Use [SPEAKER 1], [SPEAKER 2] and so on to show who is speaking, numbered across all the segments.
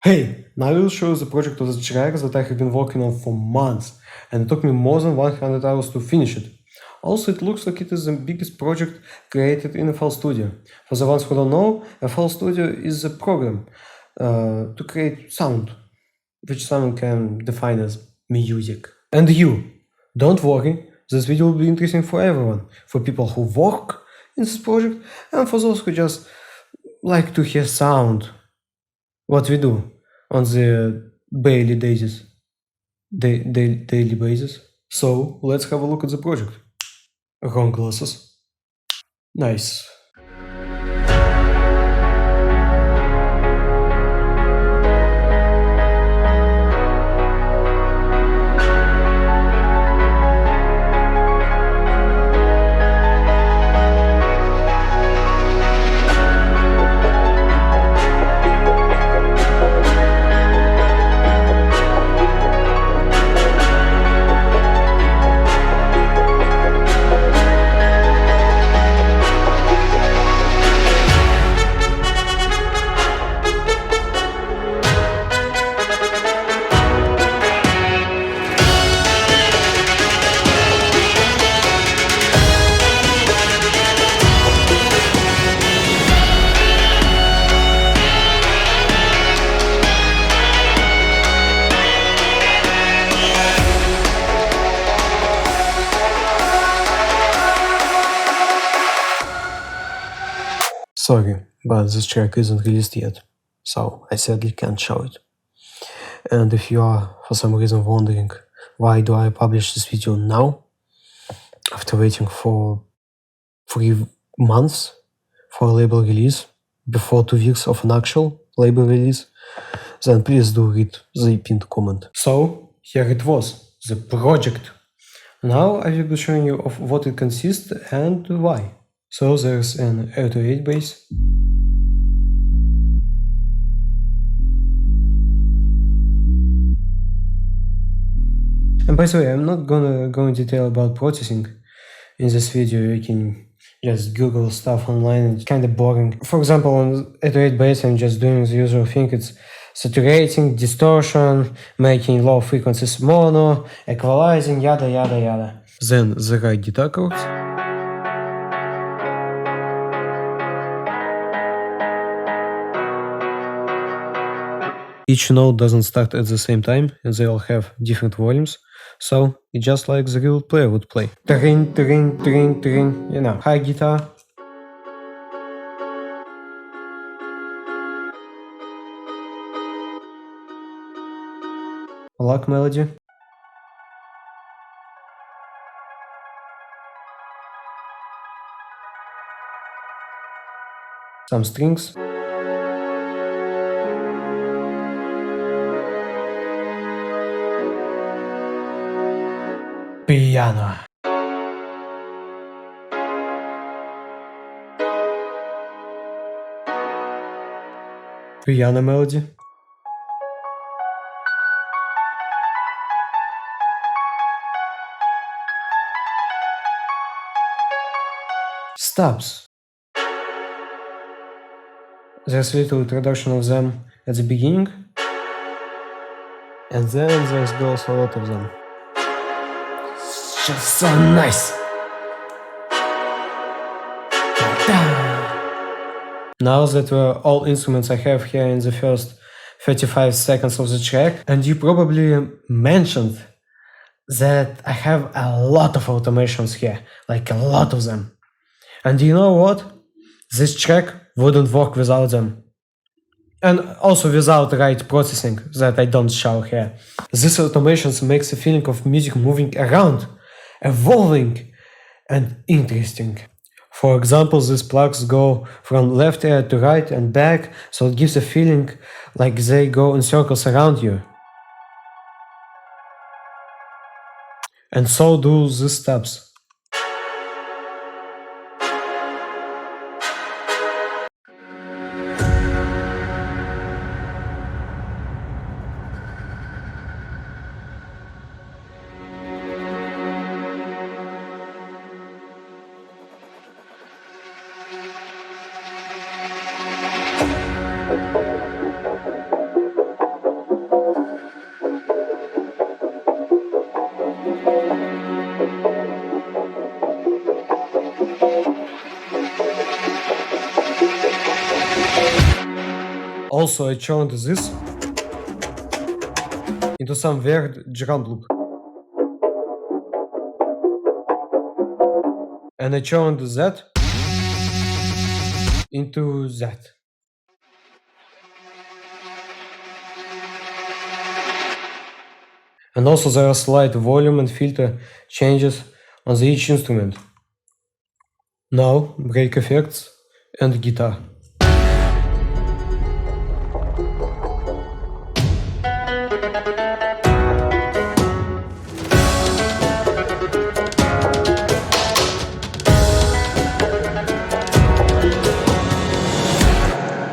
[SPEAKER 1] Hey, now I will show you the project of the Chirac that I have been working on for months, and it took me more than 100 hours to finish it. Also, it looks like it is the biggest project created in FL Studio. For the ones who don't know, FL Studio is a program to create sound, which someone can define as music. And you, don't worry, this video will be interesting for everyone, for people who work in this project, and for those who just like to hear sound what we do on the daily basis. So let's have a look at the project. Wrong glasses. Nice. Sorry, but this track isn't released yet, so I sadly can't show it. And if you are for some reason wondering why do I publish this video now, after waiting for 3 months for a label release, before 2 weeks of an actual label release, then please do read the pinned comment. So, here it was, the project. Now I will be showing you of what it consists and why. So there's an 808 bass, and by the way, I'm not gonna go in detail about processing in this video. You can just Google stuff online, it's kinda boring. For example, on 808 bass I'm just doing the usual thing, it's saturating, distortion, making low frequencies mono, equalizing, yada yada yada. Then the right guitar chords. Each note doesn't start at the same time, and they all have different volumes, so it's just like the real player would play. Tring, tring, tring, tring, you know, high guitar. Lock melody. Some strings. Piano. Piano melody. Stops. There's a little introduction of them at the beginning, and then there's goes a lot of them. It's just so nice. Now that were all instruments I have here in the first 35 seconds of the track, and you probably mentioned that I have a lot of automations here, like a lot of them. And you know what? This track wouldn't work without them. And also without right processing that I don't show here. These automations makes a feeling of music moving around, evolving, and interesting. For example, these plugs go from left ear to right and back, so it gives a feeling like they go in circles around you. And so do these stops. Also, I turned this into some weird drum loop. And I turned that into that. And also there are slight volume and filter changes on each instrument. Now, break effects and guitar.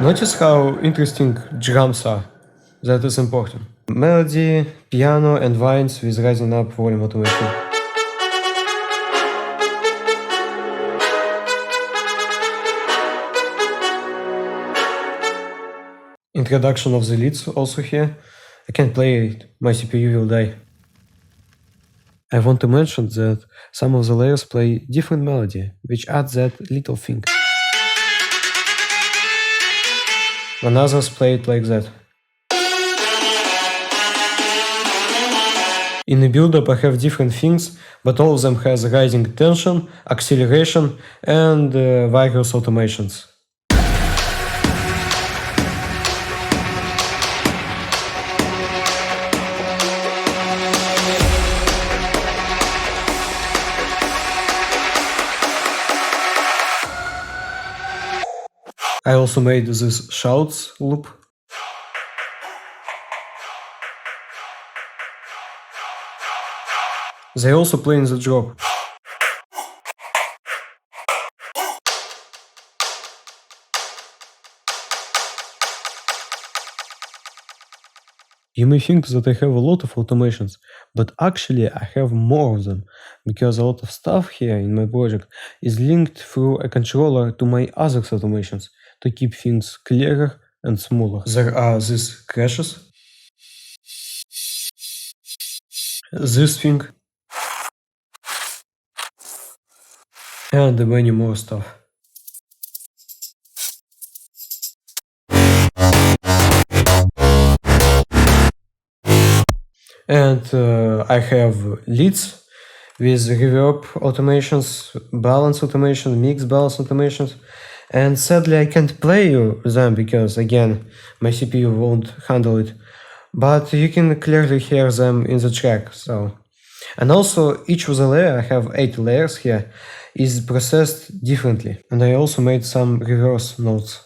[SPEAKER 1] Notice how interesting drums are. That is important. Melody, piano, and vines with rising up volume automation. Introduction of the leads also here. I can't play it, my CPU will die. I want to mention that some of the layers play different melody, which adds that little thing. When others play it like that. In the build-up I have different things, but all of them has rising tension, acceleration, and various automations. I also made this shouts loop. They also play in the drop. You may think that I have a lot of automations, but actually I have more of them, because a lot of stuff here in my project is linked through a controller to my other automations to keep things clearer and smoother. There are these crashes, this thing, and many more stuff. And I have leads with reverb automations, balance automation, mix balance automations, and sadly I can't play you them because again my CPU won't handle it, but you can clearly hear them in the track. So, and also each of the layer, I have 8 layers here, is processed differently, and I also made some reverse notes.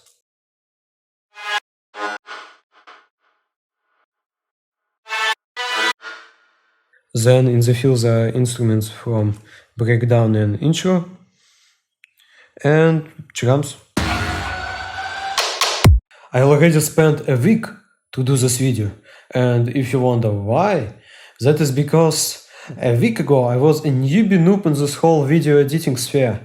[SPEAKER 1] Then in the field there are instruments from breakdown and intro, and drums. I already spent a week to do this video, and if you wonder why, that is because a week ago I was a newbie noob in this whole video editing sphere.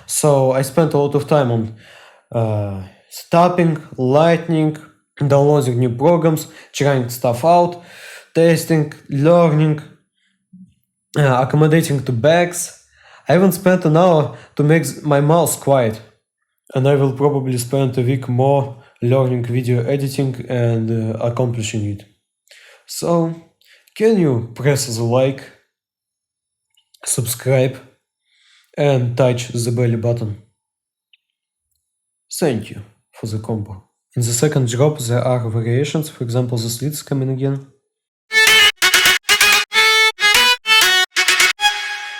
[SPEAKER 1] So I spent a lot of time on stopping, lightning, downloading new programs, trying stuff out, testing, learning, accommodating to bugs. I even spent an hour to make my mouse quiet, and I will probably spend a week more learning video editing and accomplishing it. So, can you press the like, subscribe, and touch the belly button? Thank you for the combo. In the second drop there are variations, for example the slits coming again.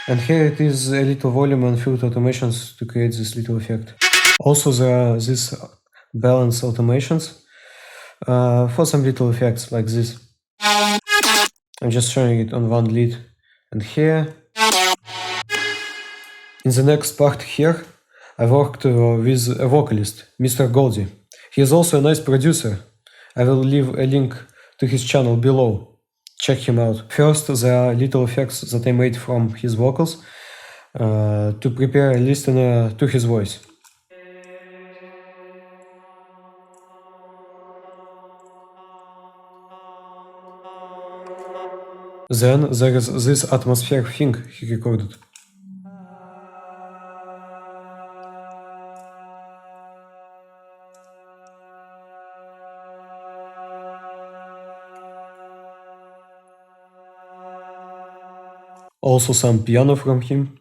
[SPEAKER 1] And here it is a little volume and filter automations to create this little effect. Also there are these balance automations for some little effects like this. I'm just showing it on one lead. And here, in the next part here, I worked with a vocalist, Mr. Goldie. He is also a nice producer. I will leave a link to his channel below. Check him out. First, there are little effects that I made from his vocals to prepare a listener to his voice. Then there is this atmosphere thing he recorded. Also some piano from him.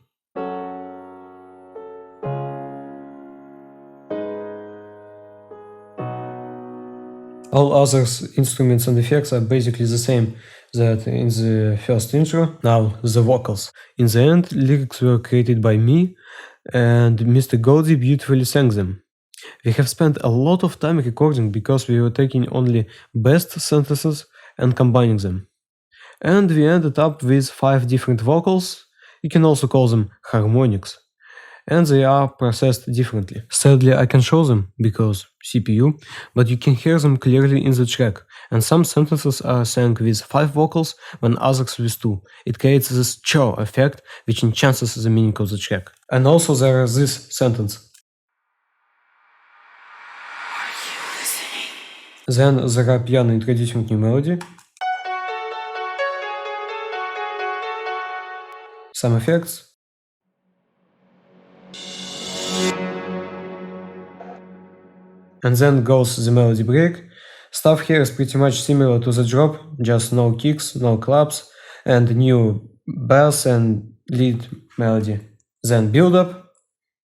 [SPEAKER 1] All other instruments and effects are basically the same that in the first intro. Now, the vocals. In the end, lyrics were created by me, and Mr. Goldie beautifully sang them. We have spent a lot of time recording because we were taking only best sentences and combining them. And we ended up with 5 different vocals. You can also call them harmonics. And they are processed differently. Sadly, I can show them because CPU, but you can hear them clearly in the track. And some sentences are sang with 5 vocals, when others with 2. It creates this chow effect, which enhances the meaning of the track. And also there is this sentence. Then there are piano introducing new melody. Some effects. And then goes the melody break. Stuff here is pretty much similar to the drop, just no kicks, no claps, and new bass and lead melody. Then build up,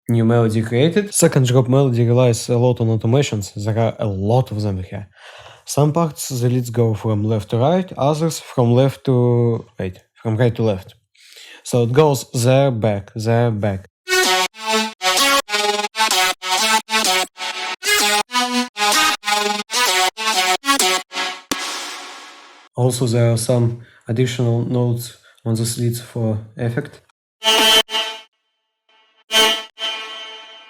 [SPEAKER 1] new melody created. Second drop melody relies a lot on automations. There are a lot of them here. Some parts the leads go from left to right, others from right to left. So it goes there, back, there, back. Also, there are some additional notes on the slits for effect.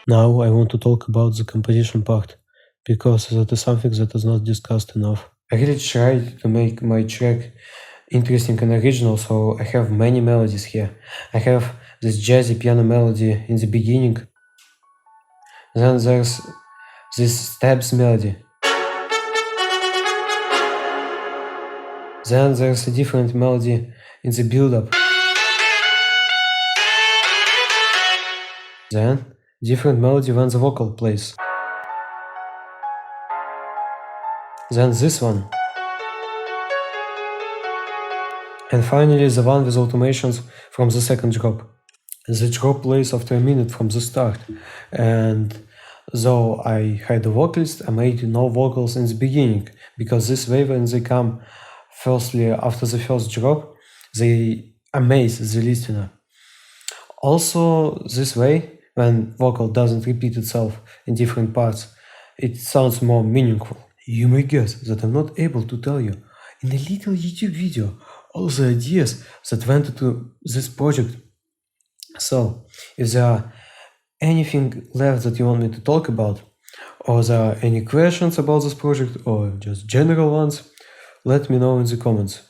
[SPEAKER 1] Now I want to talk about the composition part, because that is something that is not discussed enough. I really tried to make my track interesting and original, so I have many melodies here. I have this jazzy piano melody in the beginning. Then there's this stabs melody. Then there's a different melody in the build-up. Then different melody when the vocal plays. Then this one. And finally the one with automations from the second drop. The drop plays after a minute from the start, and though I had a vocalist, I made no vocals in the beginning, because this way when they come firstly after the first drop, they amaze the listener. Also, this way, when vocal doesn't repeat itself in different parts, it sounds more meaningful. You may guess that I'm not able to tell you in a little YouTube video all the ideas that went into this project. So, if there are anything left that you want me to talk about, or there are any questions about this project, or just general ones, let me know in the comments.